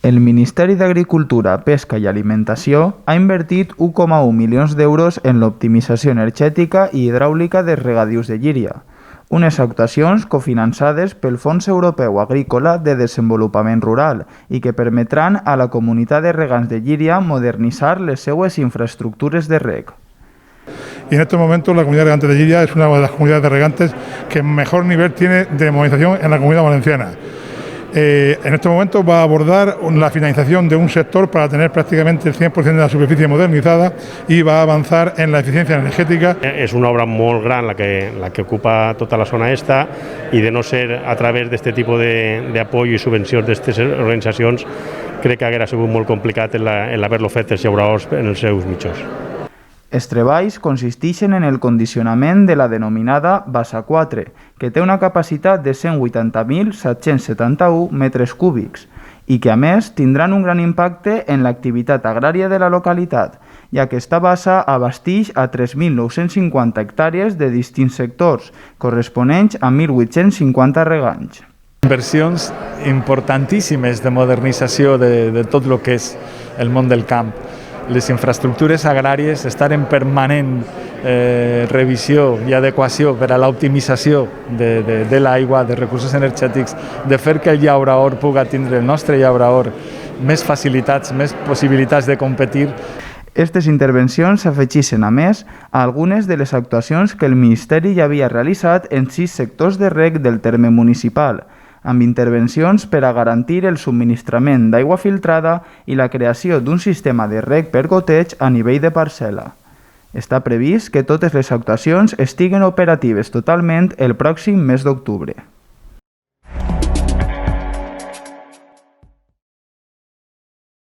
El Ministeri d'Agricultura, Pesca i Alimentació ha invertit 1,1 milions d'euros en l'optimització energètica i hidràulica dels regadius de Llíria, unes actuacions cofinançades pel Fons Europeu Agrícola de Desenvolupament Rural i que permetran a la comunitat de regants de Llíria modernitzar les seues infraestructures de reg. Y en estos momentos la comunidad de regantes de Llíria es una de las comunidades de regantes que mejor nivel tiene de modernización en la Comunidad Valenciana. En estos momentos va a abordar la finalización de un sector para tener prácticamente el 100% de la superficie modernizada y va a avanzar en la eficiencia energètica. És una obra molt gran la que ocupa tota la zona esta i de no ser a través d'aquest tipus d'apoyo i subvencions d'aquestes organitzacions crec que hauria sigut molt complicat l'haver-lo fet els llauradors en els seus mitjans. Els treballs consisteixen en el condicionament de la denominada Bassa 4, que té una capacitat de 180.771 metres cúbics i que, a més, tindran un gran impacte en l'activitat agrària de la localitat, ja que esta bassa abasteix a 3.950 hectàrees de distints sectors, corresponents a 1.850 regants. Inversions importantíssimes de modernització de tot el que és el món del camp. Les infraestructures agràries estan en permanent revisió i adequació per a l'optimització de l'aigua, de recursos energètics, de fer que el llaurador pugui tindre, el nostre llaurador, més facilitats, més possibilitats de competir. Aquestes intervencions s'afegeixen, a més, a algunes de les actuacions que el Ministeri ja havia realitzat en 6 sectors de reg del terme municipal, amb intervencions per a garantir el subministrament d'aigua filtrada i la creació d'un sistema de reg per goteig a nivell de parcel·la. Està previst que totes les actuacions estiguen operatives totalment el pròxim mes d'octubre.